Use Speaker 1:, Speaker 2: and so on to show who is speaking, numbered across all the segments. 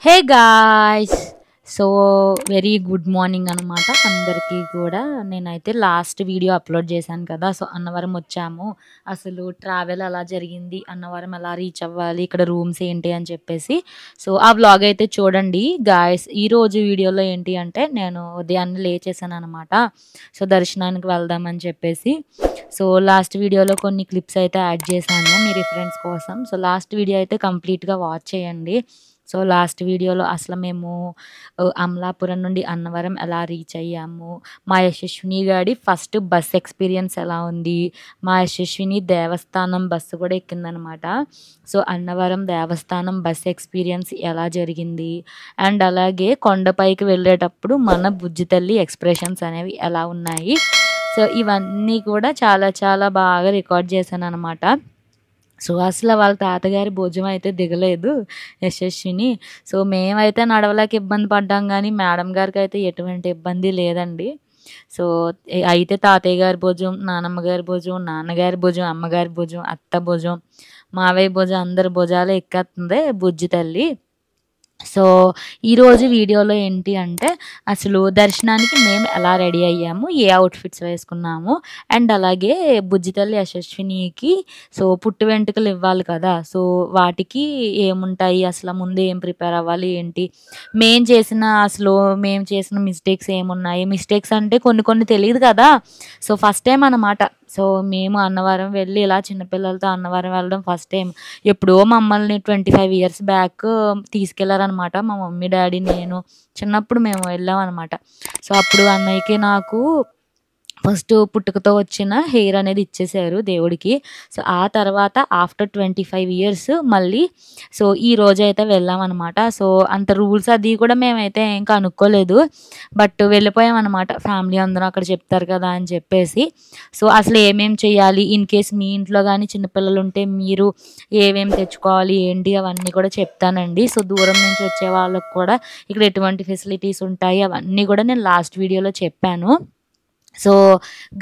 Speaker 1: Hey guys so very good morning అనమాట అందరికీ కూడా. నేనైతే లాస్ట్ వీడియో అప్లోడ్ చేశాను కదా. సో అన్నవరం వచ్చాము, అసలు ట్రావెల్ ఎలా జరిగింది, అన్నవరం ఎలా రీచ్ అవ్వాలి, ఇక్కడ రూమ్స్ ఏంటి అని చెప్పేసి సో ఆ వ్లాగ్ అయితే చూడండి గాయ్స్. ఈరోజు వీడియోలో ఏంటి అంటే నేను ఉదయాన్నే లేచేసాను అనమాట. సో దర్శనానికి వెళ్దామని చెప్పేసి సో లాస్ట్ వీడియోలో కొన్ని క్లిప్స్ అయితే యాడ్ చేశాను మీ రిఫరెన్స్ కోసం. సో లాస్ట్ వీడియో అయితే కంప్లీట్గా వాచ్ చేయండి. సో లాస్ట్ వీడియోలో అసలు మేము అమలాపురం నుండి అన్నవరం ఎలా రీచ్ అయ్యాము, మా యశస్విని గాడి ఫస్ట్ బస్ ఎక్స్పీరియన్స్ ఎలా ఉంది, మా యశస్విని దేవస్థానం బస్సు కూడా ఎక్కిందనమాట. సో అన్నవరం దేవస్థానం బస్ ఎక్స్పీరియన్స్ ఎలా జరిగింది అండ్ అలాగే కొండపైకి వెళ్ళేటప్పుడు మన బుజ్జి తల్లి ఎక్స్ప్రెషన్స్ అనేవి ఎలా ఉన్నాయి. సో ఇవన్నీ కూడా చాలా చాలా బాగా రికార్డ్ చేశాను అనమాట. సో అసలు వాళ్ళ తాతగారి భుజం అయితే దిగలేదు యశస్విని. సో మేమైతే నడవలేక ఇబ్బంది పడ్డాం, కానీ మేడం గారికి అయితే ఎటువంటి ఇబ్బంది లేదండి. సో అయితే తాతయ్య గారి భుజం, నానమ్మ గారి భుజం, నాన్నగారి భుజం, అమ్మగారి భుజం, అత్త భుజం, మావయ్య భుజం, అందరి భుజాలు ఎక్కేస్తుంది బుజ్జి తల్లి. సో ఈరోజు వీడియోలో ఏంటి అంటే అసలు దర్శనానికి మేము ఎలా రెడీ అయ్యాము, ఏ అవుట్ఫిట్స్ వేసుకున్నాము అండ్ అలాగే బుజ్జి తల్లి యశస్వినికి సో పుట్టు వెంట్రుకలు ఇవ్వాలి కదా. సో వాటికి ఏముంటాయి, అసలు ముందు ఏం ప్రిపేర్ అవ్వాలి ఏంటి, మేము చేసిన మిస్టేక్స్ ఏమున్నాయి. మిస్టేక్స్ అంటే కొన్ని కొన్ని తెలియదు కదా. సో ఫస్ట్ టైం అన్నమాట. సో మేము అన్నవరం వెళ్ళి ఇలా చిన్నపిల్లలతో అన్నవరం వెళ్ళడం ఫస్ట్ టైం. ఎప్పుడో మమ్మల్ని 25 years బ్యాక్ తీసుకెళ్లారనమాట మా మమ్మీ డాడీ నేను. చిన్నప్పుడు మేము వెళ్ళాం అనమాట. సో అప్పుడు అన్నయ్యకి నాకు ఫస్ట్ పుట్టుకతో వచ్చిన హెయిర్ అనేది ఇచ్చేసారు దేవుడికి. సో ఆ తర్వాత ఆఫ్టర్ 25 years మళ్ళీ సో ఈ రోజు అయితే వెళ్ళామన్నమాట. సో అంత రూల్స్ అది కూడా మేమైతే ఏం కనుక్కోలేదు, బట్ వెళ్ళిపోయాం అనమాట. ఫ్యామిలీ అందరూ అక్కడ చెప్తారు కదా అని చెప్పేసి. సో అసలు ఏమేం చేయాలి, ఇన్ కేస్ మీ ఇంట్లో కానీ చిన్నపిల్లలు ఉంటే మీరు ఏమేమి తెచ్చుకోవాలి ఏంటి అవన్నీ కూడా చెప్తానండి. సో దూరం నుంచి వచ్చే వాళ్ళకు కూడా ఇక్కడ ఎటువంటి ఫెసిలిటీస్ ఉంటాయి అవన్నీ కూడా నేను లాస్ట్ వీడియోలో చెప్పాను. సో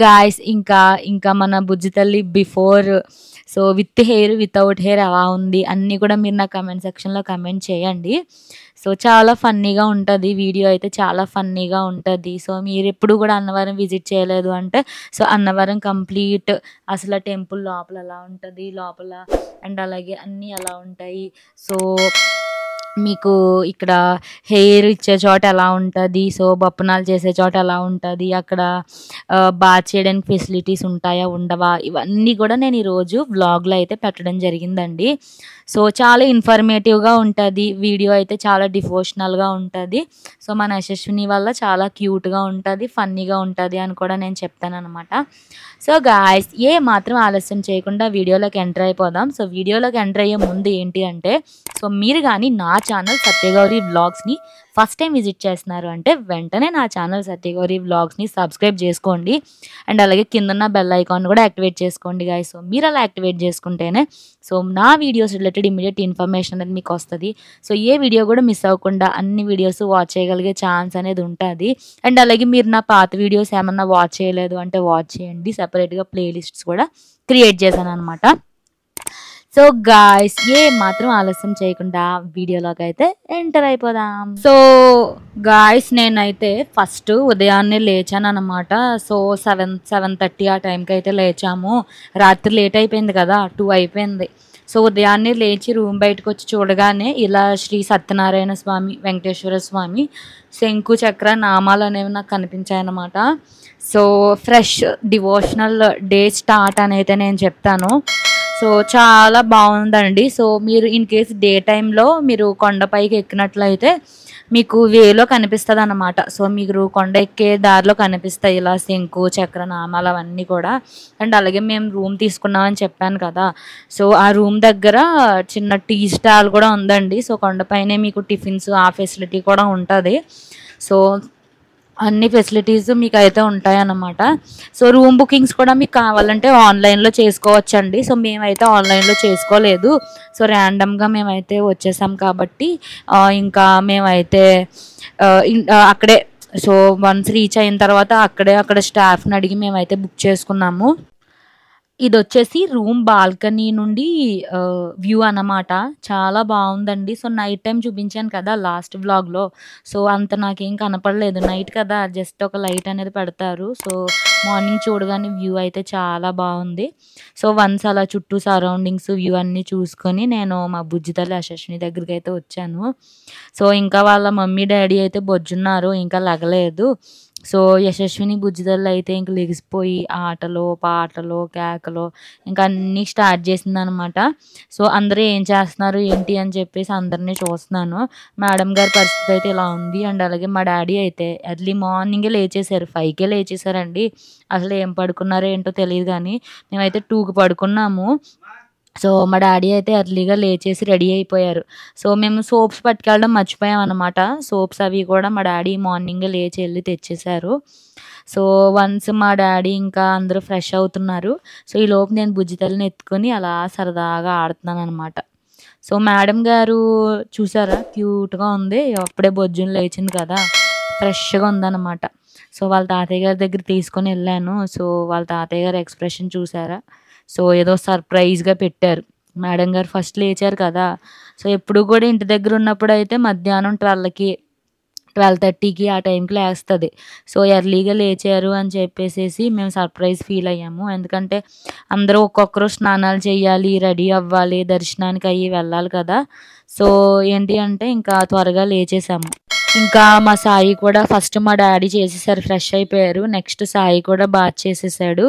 Speaker 1: గాయస్ ఇంకా మన బుజ్జి తల్లి before so with hair without hair ఎలా ఉంది అన్నీ కూడా మీరు నా కమెంట్ సెక్షన్లో కమెంట్ చేయండి. సో చాలా ఫన్నీగా ఉంటుంది వీడియో అయితే, చాలా ఫన్నీగా ఉంటుంది. సో మీరు ఎప్పుడు కూడా అన్నవరం విజిట్ చేయలేదు అంటే సో అన్నవరం కంప్లీట్ అసలు టెంపుల్ లోపల ఎలా ఉంటుంది లోపల అండ్ అలాగే అన్నీ ఎలా ఉంటాయి. సో మీకు ఇక్కడ హెయిర్ ఇచ్చే చోట ఎలా ఉంటుంది, సో బొప్పనాలు చేసే చోట ఎలా ఉంటుంది, అక్కడ బాత్ చేయడానికి ఫెసిలిటీస్ ఉంటాయా ఉండవా, ఇవన్నీ కూడా నేను ఈరోజు వ్లాగ్లో అయితే పెట్టడం జరిగిందండి. సో చాలా ఇన్ఫర్మేటివ్గా ఉంటుంది వీడియో అయితే, చాలా డివోషనల్గా ఉంటుంది. సో మన యశస్విని వల్ల చాలా క్యూట్గా ఉంటుంది, ఫన్నీగా ఉంటుంది అని కూడా నేను చెప్తాను అనమాట. సో గాయస్ ఏ మాత్రం ఆలస్యం చేయకుండా వీడియోలోకి ఎంటర్ అయిపోదాం. సో వీడియోలోకి ఎంటర్ అయ్యే ముందు ఏంటి అంటే సో మీరు కానీ నా ఛానల్ సత్యగౌరి వ్లాగ్స్ని ఫస్ట్ టైం విజిట్ చేస్తున్నారు అంటే వెంటనే నా ఛానల్ సత్యగౌరి వ్లాగ్స్ని సబ్స్క్రైబ్ చేసుకోండి అండ్ అలాగే కిందన్న బెల్ ఐకాన్ కూడా యాక్టివేట్ చేసుకోండి గాయస్. సో మీరు అలా యాక్టివేట్ చేసుకుంటేనే సో నా వీడియోస్ రిలేటెడ్ ఇమీడియట్ ఇన్ఫర్మేషన్ అనేది మీకు వస్తుంది. సో ఏ వీడియో కూడా మిస్ అవ్వకుండా అన్ని వీడియోస్ వాచ్ చేయగలిగే ఛాన్స్ అనేది ఉంటుంది. అండ్ అలాగే మీరు నా పాత వీడియోస్ ఏమన్నా వాచ్ చేయలేదు అంటే వాచ్ చేయండి, సపరేట్గా ప్లేలిస్ట్స్ కూడా క్రియేట్ చేశాను అనమాట. సో గాయ్స్ ఏ మాత్రం ఆలస్యం చేయకుండా వీడియోలోకి అయితే ఎంటర్ అయిపోదాం. సో గాయ్స్ నేనైతే ఫస్ట్ ఉదయాన్నే లేచాను అనమాట. సో 7:30 ఆ టైంకి అయితే లేచాము. రాత్రి లేట్ అయిపోయింది కదా, 2 అయిపోయింది. సో ఉదయాన్నే లేచి రూమ్ బయటకు వచ్చి చూడగానే ఇలా శ్రీ సత్యనారాయణ స్వామి, వెంకటేశ్వర స్వామి శంకు చక్ర నామాలు అనేవి నాకు కనిపించాయన్నమాట. So fresh devotional day start అని అయితే నేను చెప్తాను. సో చాలా బాగుందండి. సో మీరు ఇన్ కేస్ డే టైంలో మీరు కొండపైకి ఎక్కినట్లయితే మీకు వేలో కనిపిస్తుంది అన్నమాట. సో మీరు కొండ ఎక్కే దారిలో కనిపిస్తాయి ఇలా శంకు చక్ర నామాలు అవన్నీ కూడా. అండ్ అలాగే మేము రూమ్ తీసుకున్నామని చెప్పాను కదా, సో ఆ రూమ్ దగ్గర చిన్న టీ స్టాల్ కూడా ఉందండి. సో కొండపైనే మీకు టిఫిన్స్ ఆ ఫెసిలిటీ కూడా ఉంటుంది. సో అన్ని ఫెసిలిటీస్ మీకు అయితే ఉంటాయన్నమాట. సో రూమ్ బుకింగ్స్ కూడా మీకు కావాలంటే ఆన్లైన్లో చేసుకోవచ్చండి. సో మేమైతే ఆన్లైన్లో చేసుకోలేదు. సో ర్యాండమ్గా మేమైతే వచ్చేసాం కాబట్టి ఇంకా మేమైతే అక్కడే సో వన్స్ రీచ్ అయిన తర్వాత అక్కడ స్టాఫ్ని అడిగి మేమైతే బుక్ చేసుకున్నాము. ఇదొచ్చేసి రూమ్ బాల్కనీ నుండి వ్యూ అన్నమాట. చాలా బావుందండి. సో, నైట్ టైమ్ చూపించాను కదా లాస్ట్ వ్లాగ్‌లో. సో, అంత నాకేం కనపడలేదు. నైట్ కదా జస్ట్ ఒక లైట్ అనేది పెడతారు. సో, మార్నింగ్ చూడగానే వ్యూ అయితే చాలా బావుంది. సో, వన్స్ అలా చుట్టూ సరౌండింగ్స్ వ్యూ అన్నీ చూసుకొని నేను మా బుజ్జి తల్లి యశస్విని దగ్గరికైతే వచ్చాను. సో, ఇంకా వాళ్ళ మమ్మీ, డ్యాడీ అయితే బొజ్జున్నారు. ఇంకా లెగలేదు. సో, యశస్విని, బుజ్జితల్లయితే ఇంక లెగిసిపోయి ఆటలు, పాటలు, కేకలు ఇంక అన్నీ స్టార్ట్ చేసిందనమాట. సో, అందరూ ఏం చేస్తున్నారు, ఏంటి అని చెప్పేసి అందరిని చూస్తున్నాను. మేడం గారి పరిస్థితి అయితే ఇలా ఉంది. అండ్ అలాగే మా డ్యాడీ అయితే ఎర్లీ మార్నింగే లేచేశారు. 5కే లేచేశారండి. అసలు ఏం పడుకున్నారో ఏంటో తెలీదు గానీ, మేమైతే 2కి పడుకున్నాము. సో, మా డ్యాడీ అయితే ఎర్లీగా లేచేసి రెడీ అయిపోయారు. సో, మేము సోప్స్ పట్టుకెళ్ళడం మర్చిపోయామనమాట. సోప్స్ అవి కూడా మా డ్యాడీ మార్నింగే లేచి ఎళ్లి తెచ్చేశారు. సో, వన్స్ మా డ్యాడీ ఇంకా అందరూ ఫ్రెష్ అవుతున్నారు. సో, ఈలోపు నేను బుజ్జి తల్లిని ఎత్తుకొని అలా సరదాగా ఆడుతున్నాననమాట. సో, మేడం గారు చూసారా క్యూట్‌గా ఉంది. అప్పుడే బొజ్జున లేచింది కదా! ఫ్రెష్‌గా ఉందనమాట. సో, వాళ్ళ తాతయ్య గారి దగ్గరికి తీసుకొనెళ్ళాను. సో, వాళ్ళ తాతయ్య గారి ఎక్స్‌ప్రెషన్ చూసారా? సో, ఏదో సర్ప్రైజ్‌గా పెట్టారు. మేడం గారు ఫస్ట్ లేచారు కదా! సో, ఎప్పుడు కూడా ఇంటి దగ్గరున్నప్పుడైతే మధ్యాహ్నం 12కి 12:30కి ఆ టైంకి లేస్తది. సో, ఎర్లీగా లేచారు అని చెప్పేసేసి మేము సర్ప్రైజ్ ఫీల్ అయ్యాము. ఎందుకంటే అందరూ ఒక్కొక్కరు స్నానాలు చేయాలి, రెడీ అవ్వాలి, దర్శనానికి అయ్యి వెళ్ళాలి కదా! సో, ఏంటి అంటే ఇంకా త్వరగా లేచేసాము. ఇంకా మా సాయి కూడా ఫస్ట్ మా డ్యాడీ చేసేసారు. ఫ్రెష్ అయిపోయారు. నెక్స్ట్ సాయి కూడా బాత్ చేసేసాడు.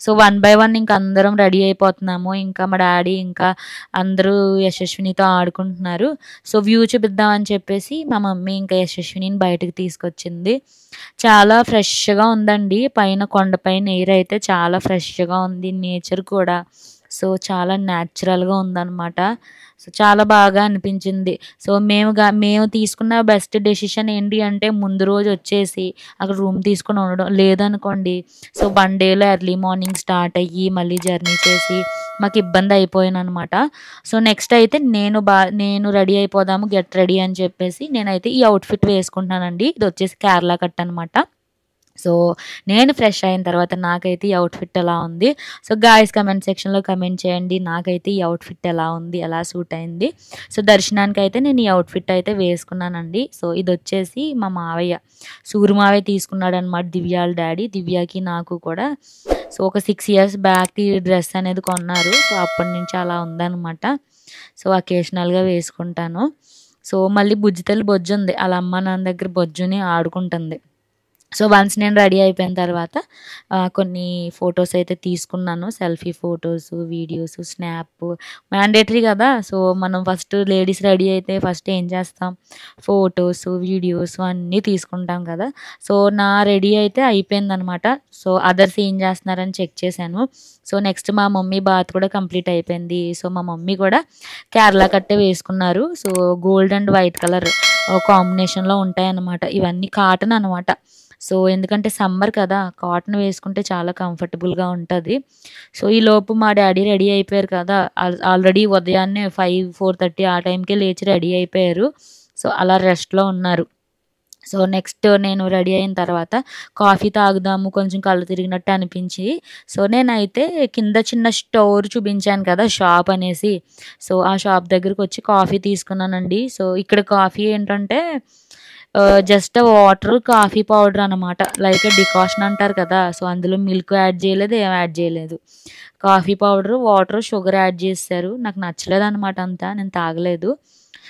Speaker 1: సో, వన్ బై వన్ ఇంక అందరం రెడీ అయిపోతున్నాము. ఇంకా మా డ్యాడీ ఇంకా అందరూ యశస్వినితో ఆడుకుంటున్నారు. సో, వ్యూ చూపిద్దామని చెప్పేసి మా మమ్మీ ఇంకా యశస్వినిని బయటకి తీసుకొచ్చింది. చాలా ఫ్రెష్‌గా ఉందండి. పైన కొండపైన ఎయిర్ అయితే చాలా ఫ్రెష్‌గా ఉంది. నేచర్ కూడా. సో, చాలా న్యాచురల్‌గా ఉందనమాట. సో, చాలా బాగా అనిపించింది. సో, మేము తీసుకున్న బెస్ట్ డెసిషన్ ఏంటి అంటే ముందు రోజు వచ్చేసి అక్కడ రూమ్ తీసుకొని ఉండడం. లేదనుకోండి సో, వన్ డేలో ఎర్లీ మార్నింగ్ స్టార్ట్ అయ్యి మళ్ళీ జర్నీ చేసి మాకు ఇబ్బంది అయిపోయాననమాట. సో, నెక్స్ట్ అయితే నేను రెడీ అయిపోదాము గెట్ రెడీ అని చెప్పేసి నేనైతే ఈ అవుట్‌ఫిట్ వేసుకుంటున్నానండి. ఇదొచ్చేసి కేరళ కట్ అనమాట. సో, నేను ఫ్రెష్ అయిన తర్వాత నాకైతే ఈ అవుట్‌ఫిట్ ఎలా ఉంది? సో, గాయ్స్ కామెంట్ సెక్షన్‌లో కామెంట్ చేయండి. నాకైతే ఈ అవుట్‌ఫిట్ ఎలా ఉంది? ఎలా సూట్ అయింది? సో, దర్శనానికైతే నేను ఈ అవుట్‌ఫిట్ అయితే వేసుకున్నానండి. సో, ఇదొచ్చేసి మా మావయ్య సూరి మావయ్య తీసుకున్నాడనమాట దివ్య ఆళ్ళ డ్యాడీ. దివ్యకి నాకు కూడా సో, ఒక 6 ఇయర్స్ బ్యాక్ ఈ డ్రెస్ అనేది కొన్నారు. సో, అప్పటినుంచి అలా ఉందనమాట. సో, అకేషనల్‌గా వేసుకుంటాను. సో, మళ్ళీ బుజ్జి తల్లి బొజ్జుంది. ఆళ్ళ అమ్మ, నాన్న దగ్గర బొజ్జుని ఆడుకుంటుంది. సో, వన్స్ నేను రెడీ అయిపోయిన తర్వాత కొన్ని ఫోటోస్ అయితే తీసుకున్నాను. Selfie photos, videos, snap mandatory కదా! సో, మనం ఫస్ట్ లేడీస్ రెడీ అయితే ఫస్ట్ ఏం చేస్తాం? ఫోటోసు, వీడియోసు అన్నీ తీసుకుంటాం కదా! సో, నా రెడీ అయితే అయిపోయిందనమాట. సో, అదర్స్ ఏం చేస్తున్నారని చెక్ చేశాను. సో, నెక్స్ట్ మా మమ్మీ బాత్ కూడా కంప్లీట్ అయిపోయింది. సో, మా మమ్మీ కూడా కేరళ కట్టే వేసుకున్నారు. So, gold and white colour కాంబినేషన్‌లో ఉంటాయన్నమాట. ఇవన్నీ కాటన్ అనమాట. సో, ఎందుకంటే సమ్మర్ కదా! కాటన్ వేసుకుంటే చాలా కంఫర్టబుల్‌గా ఉంటది. సో, ఈలోపు మా డ్యాడీ రెడీ అయిపోయారు కదా! ఆల్రెడీ ఉదయాన్నే 4:30 ఆ టైంకే లేచి రెడీ అయిపోయారు. సో, అలా రెస్ట్‌లో ఉన్నారు. సో, నెక్స్ట్ నేను రెడీ అయిన తర్వాత కాఫీ తాగుదాము కొంచెం కళ్ళు తిరిగినట్టు అనిపించి, సో, నేనైతే కింద చిన్న స్టోర్ చూపించాను కదా! షాప్ అనేసి. సో, ఆ షాప్ దగ్గరకొచ్చి కాఫీ తీసుకున్నానండి. సో, ఇక్కడ కాఫీ ఏంటంటే జస్ట్ వాటర్, కాఫీ పౌడర్ అనమాట. లైక్ డికాషన్ అంటారు కదా! సో, అందులో మిల్క్ యాడ్ చేయలేదు, ఏం యాడ్ చేయలేదు. Coffee powder, water, sugar add చేసేశారు. నాకు నచ్చలేదనమాట అంతా. నేను తాగలేదు.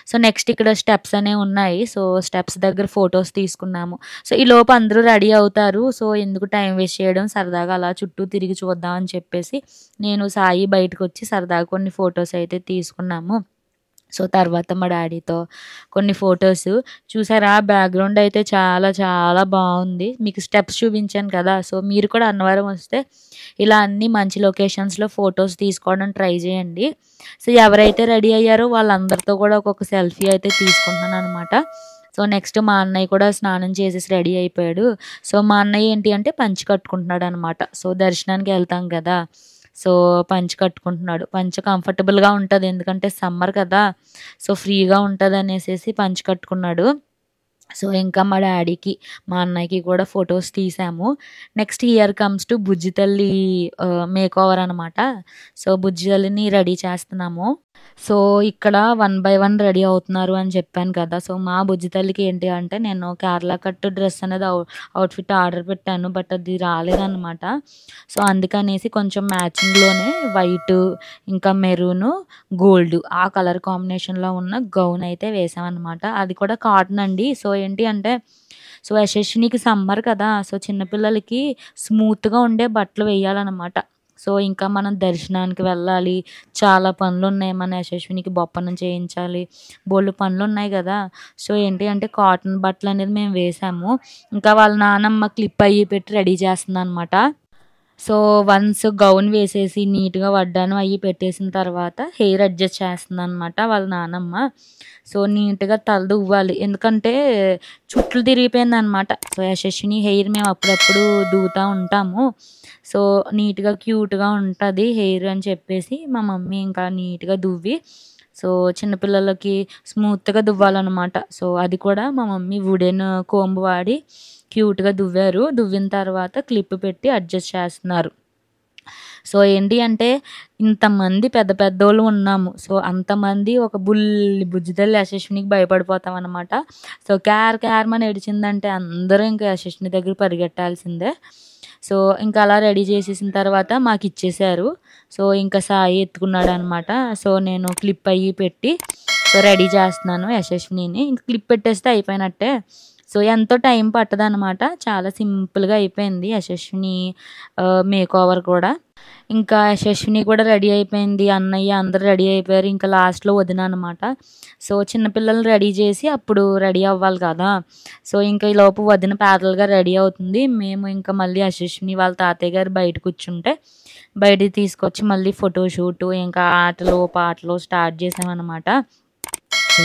Speaker 1: సో, నెక్స్ట్ ఇక్కడ స్టెప్స్ అనేవి ఉన్నాయి. సో, స్టెప్స్ దగ్గర ఫోటోస్ తీసుకున్నాము. సో, ఈలోపు అందరూ రెడీ అవుతారు. సో, ఎందుకు టైం వేస్ట్ చేయడం సరదాగా అలా చుట్టూ తిరిగి చూద్దాం అని చెప్పేసి నేను, సాయి బయటకొచ్చి సరదాగా కొన్ని ఫోటోస్ అయితే తీసుకున్నాము. సో, తర్వాత మా డ్యాడీతో కొన్ని ఫోటోసు చూసారా బ్యాక్‌గ్రౌండ్ అయితే చాలా చాలా బావుంది. మీకు స్టెప్స్ చూపించాను కదా! సో, మీరు కూడా అన్నవరం వస్తే ఇలా అన్ని మంచి లొకేషన్స్‌లో ఫోటోస్ తీసుకోవడం ట్రై చేయండి. సో, ఎవరైతే రెడీ అయ్యారో వాళ్ళందరితో కూడా ఒక్కొక్క సెల్ఫీ అయితే తీసుకుంటున్నాననమాట. సో, నెక్స్ట్ మా అన్నయ్య కూడా స్నానం చేసేసి రెడీ అయిపోయాడు. సో, మా అన్నయ్య ఏంటి అంటే పంచె కట్టుకుంటున్నాడనమాట. సో, దర్శనానికి ఎళ్తాం కదా! సో, పంచె కట్టుకుంటున్నాడు. పంచె కంఫర్టబుల్‌గా ఉంటది. ఎందుకంటే సమ్మర్ కదా! సో, ఫ్రీగా ఉంటదనేసేసి పంచె కట్టుకున్నాడు. సో ఇంకా మా డాడీకి, మా అన్నయ్యకి కూడా ఫొటోస్ తీసాము. నెక్స్ట్ హియర్ కమ్స్ టు బుజ్జి తల్లి మేకోవర్ అనమాట. సో బుజ్జి తల్లిని రెడీ చేస్తున్నాము. సో ఇక్కడ వన్ బై వన్ రెడీ అవుతున్నారు అని చెప్పాను కదా! సో మా బుజ్జి తల్లికి ఏంటి అంటే నేను కేరళ కట్ డ్రెస్ అనేది అవుట్‌ఫిట్ ఆర్డర్ పెట్టాను. బట్ అది రాలేదనమాట. సో అందుకనేసి కొంచెం మ్యాచింగ్‌లోనే వైటు, ఇంకా మెరూను, గోల్డ్ ఆ కలర్ కాంబినేషన్‌లో ఉన్న గౌన్ అయితే వేసామనమాట. అది కూడా కాటన్ అండి. సో ఏంటి అంటే యశస్వినికి సమ్మర్ కదా! సో చిన్న పిల్లలకి స్మూత్‌గా ఉండే బట్టలు వేయాలనమాట. సో ఇంకా మనం దర్శనానికి వెళ్ళాలి. చాలా పనులున్నాయి. మన యశస్వినికి బొప్పనం చేయించాలి. బోలెడు పనులున్నాయి గదా! సో ఏంటి అంటే కాటన్ బట్టలనేది మేము వేసాము. ఇంకా వాళ్ళ నానమ్మ క్లిప్ అయ్యి పెట్టి రెడీ చేస్తుందనమాట. సో వన్స్ గౌన్ వేసేసి నీట్‌గా వడ్డానం అయ్యి పెట్టేసిన తర్వాత హెయిర్ అడ్జస్ట్ చేస్తుందనమాట వాళ్ళ నానమ్మ. సో నీట్‌గా తల దువ్వాలి. ఎందుకంటే చుట్లు తిరిగిపోయిందనమాట. సో యశస్విని హెయిర్ మేము అప్పుడప్పుడు దువ్వుతా ఉంటాము. సో నీట్‌గా క్యూట్‌గా ఉంటది హెయిర్ అని చెప్పేసి మా మమ్మీ ఇంకా నీట్‌గా దువ్వి సో చిన్న పిల్లలకి స్మూత్‌గా దువ్వాలనమాట. సో అది కూడా మా మమ్మీ వుడెన్ కోంబ్ వాడి క్యూట్‌గా దువ్వారు. దువ్విన తర్వాత క్లిప్ పెట్టి అడ్జస్ట్ చేస్తున్నారు. సో ఏంటి అంటే ఇంతమంది పెద్ద పెద్దోళ్ళు ఉన్నాము. సో అంతమంది ఒక బుల్లి బుజ్జితల్లి యశస్వినికి భయపడిపోతామనమాట. సో క్యార్‌మని ఏడిచిందంటే అందరూ ఇంకా యశస్విని దగ్గరికి పరిగెట్టాల్సిందే. సో ఇంకా అలా రెడీ చేసేసిన తర్వాత మాకిచ్చేశారు. సో ఇంకా సాయి ఎత్తుకున్నాడనమాట. సో నేను క్లిప్ అయ్యి పెట్టి సో రెడీ చేస్తున్నాను యశస్వినిని. ఇంక క్లిప్ పెట్టేస్తే అయిపోయినట్టే. సో ఎంతో టైం పట్టదనమాట. చాలా సింపుల్‌గా అయిపోయింది యశస్విని మేకోవర్ కూడా. ఇంకా యశస్విని కూడా రెడీ అయిపోయింది. అన్నయ్య అందరూ రెడీ అయిపోయారు. ఇంకా లాస్ట్‌లో వదిన అనమాట. సో చిన్న పిల్లల్ని రెడీ చేసి అప్పుడు రెడీ అవ్వాలి కదా! సో ఇంకా ఈలోపు వదిన ప్యారలల్‌గా రెడీ అవుతుంది. మేము ఇంకా మళ్ళీ యశస్విని వాళ్ళ తాతయ్య గారు బయట కూర్చుంటే బయటికి తీసుకొచ్చి మళ్ళీ ఫోటో షూటు ఇంకా ఆటలు, పాటలు స్టార్ట్ చేసామనమాట. సో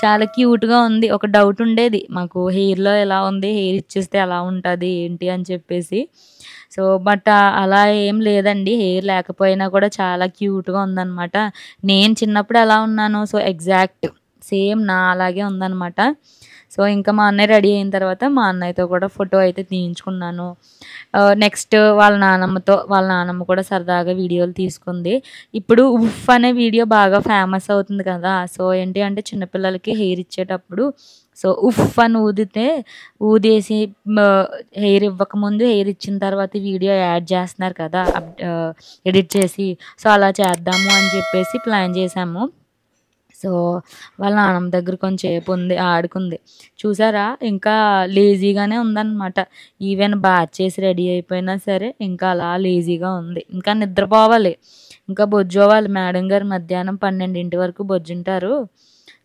Speaker 1: చాలా క్యూట్‌గా ఉంది. ఒక డౌట్ ఉండేది మాకు హెయిర్‌లో ఎలా ఉంది? హెయిర్ ఇచ్చేస్తే ఎలా ఉంటది? ఏంటి అని చెప్పేసి. సో బట్ అలా ఏం లేదండి. హెయిర్ లేకపోయినా కూడా చాలా క్యూట్‌గా ఉందనమాట. నేను చిన్నప్పుడు ఎలా ఉన్నానో సో ఎగ్జాక్ట్ సేమ్ నా అలాగే ఉందనమాట. సో ఇంకా మా అన్నయ్య రెడీ అయిన తర్వాత మా అన్నయ్యతో కూడా ఫోటో అయితే తీయించుకున్నాను. నెక్స్ట్ వాళ్ళ నానమ్మ కూడా సరదాగా వీడియోలు తీసుకుంది. ఇప్పుడు ఉఫ్ అనే వీడియో బాగా ఫేమస్ అవుతుంది కదా! సో ఏంటి అంటే చిన్న పిల్లలకి హెయిర్ ఇచ్చేటప్పుడు సో ఉఫ్ అని ఊదేసి హెయిర్ ఇవ్వకముందు హెయిర్ ఇచ్చిన తర్వాత వీడియో యాడ్ చేస్తున్నారు కదా! ఎడిట్ చేసి. సో అలా చేద్దాము అని చెప్పేసి ప్లాన్ చేశాము. సో వాళ్ళ నాన్నమ్మ దగ్గర కొంచెంసేపు ఉంది ఆడుకుంది. చూసారా ఇంకా లేజీగానే ఉందనమాట. ఈవెన్ బాత్ చేసి రెడీ అయిపోయినా సరే ఇంకా అలా లేజీగా ఉంది. ఇంకా నిద్రపోవాలి. ఇంకా బొజ్జోవాలి. మేడం గారు మధ్యాహ్నం 12 వరకు బొజ్జుంటారు.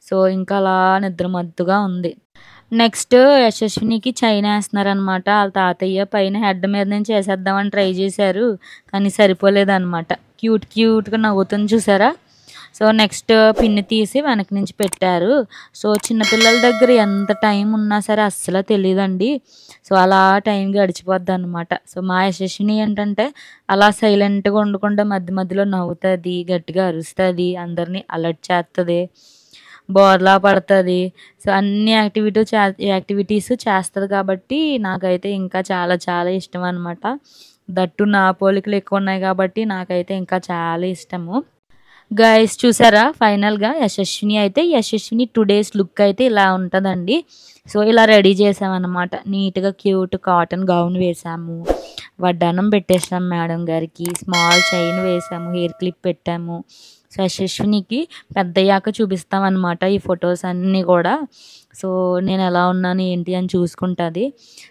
Speaker 1: సో ఇంకా అలా నిద్రమత్తుగా ఉంది. నెక్స్ట్ యశస్వినికి చైన్ ఏస్తున్నారనమాట. ఆళ్ళ తాతయ్య పైన హెడ్ మీద నుంచి ఏసేద్దామని ట్రై చేశారు. కానీ సరిపోలేదనమాట. క్యూట్‌గా నవ్వుతుంది చూసారా? సో నెక్స్ట్ పిన్ తీసి వెనక నుంచి పెట్టారు. సో చిన్న పిల్లల దగ్గర ఎంత టైం ఉన్నా సరే అస్సలు తెలీదండి. సో అలా టైం గడిచిపోద్దనమాట. సో మా యశస్విని ఏంటంటే అలా సైలెంట్‌గా ఉండకుండా మధ్య మధ్యలో నవ్వుతది, గట్టిగా అరుస్తది, అందరిని అలర్ట్ చేత్తది, బోర్లా పడతది. సో అన్ని యాక్టివిటీస్ చేస్తది కాబట్టి నాకైతే ఇంకా చాలా చాలా ఇష్టం అనమాట. దట్టు నా పోలికలు ఎక్కువున్నాయి కాబట్టి నాకైతే ఇంకా చాలా ఇష్టము. గైస్ చూసారా ఫైనల్‌గా యశస్విని టుడేస్ లుక్ అయితే ఇలా ఉంటదండి. సో ఇలా రెడీ చేసామనమాట. నీట్‌గా క్యూట్ కాటన్ గౌన్ వేసాము. వడ్డానం పెట్టేసాం మేడం గారికి. స్మాల్ చైన్ వేసాము. హెయిర్ క్లిప్ పెట్టాము. సో యశస్వినికి పెద్దయ్యాక చూపిస్తామనమాట ఈ ఫొటోస్ అన్నీ కూడా. సో నేను ఎలా ఉన్నాను ఏంటి అని చూసుకుంటది.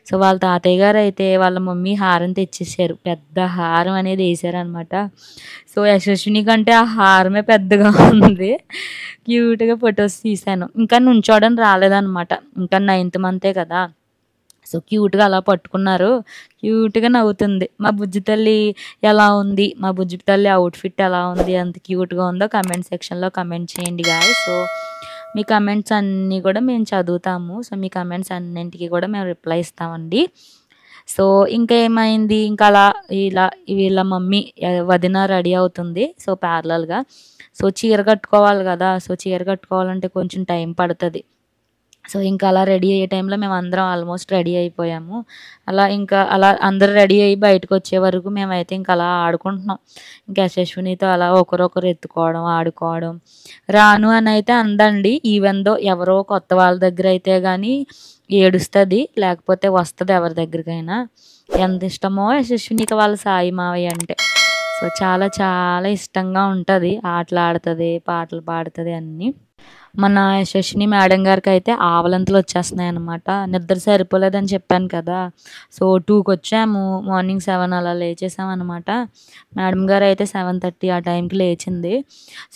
Speaker 1: సో వాళ్ళ తాతయ్య గారైతే వాళ్ళ మమ్మీ హారం తెచ్చేసారు. పెద్ద హారం అనేది ఏసారనమాట. సో యశస్విని కంటే ఆ హారమే పెద్దగా ఉంది. క్యూట్‌గా ఫొటోస్ తీశాను. ఇంకా నుంచోవడం రాలేదనమాట. ఇంకా 9th మంతే కదా! సో క్యూట్‌గా అలా పట్టుకున్నారు. క్యూట్‌గా నవ్వుతుంది. మా బుజ్జి తల్లి ఎలా ఉంది? మా బుజ్జి తల్లి అవుట్‌ఫిట్ ఎలా ఉంది? ఎంత క్యూట్‌గా ఉందో కామెంట్ సెక్షన్‌లో కామెంట్ చేయండి గాయ్స్. సో మీ కామెంట్స్ అన్నీ కూడా మేము చదువుతాము. సో మీ కామెంట్స్ అన్నింటికి కూడా మేము రిప్లై ఇస్తామండి. సో ఇంకా ఏమైంది? ఇంకా అలా ఇలా వీళ్ళ మమ్మీ వదిన రెడీ అవుతుంది. సో ప్యారలల్‌గా. సో చీర కట్టుకోవాలి కదా! సో చీర కట్టుకోవాలంటే కొంచెం టైం పడతది. సో ఇంకా అలా రెడీ అయ్యే టైంలో మేము అందరం ఆల్మోస్ట్ రెడీ అయిపోయాము. అలా అందరూ రెడీ అయ్యి బయటకొచ్చే వరకు మేమైతే ఇంక అలా ఆడుకుంటున్నాం. ఇంకా యశస్వినితో అలా ఒకరొకరు ఎత్తుకోవడం, ఆడుకోవడం. రాను అనైతే అందండి. ఈవెన్ దో ఎవరో కొత్త వాళ్ళ దగ్గర అయితే గానీ ఏడుస్తది. లేకపోతే వస్తది ఎవరి దగ్గరికైనా. ఎంత ఇష్టమో యశస్వినికి వాళ్ళ సాయి మావయ్య అంటే. సో చాలా చాలా ఇష్టంగా ఉంటది. ఆటలాడుతది, పాటలు పాడుతది అన్నీ. మన యశస్విని మేడం గారికైతే ఆవలింతలు వచ్చేస్తున్నాయన్నమాట. నిద్ర సరిపోలేదని చెప్పాను కదా! సో 2:00కొచ్చాము. మార్నింగ్ 7 అలా లేచేసామన్నమాట. మేడం గారైతే 7:30 ఆ టైంకి లేచింది.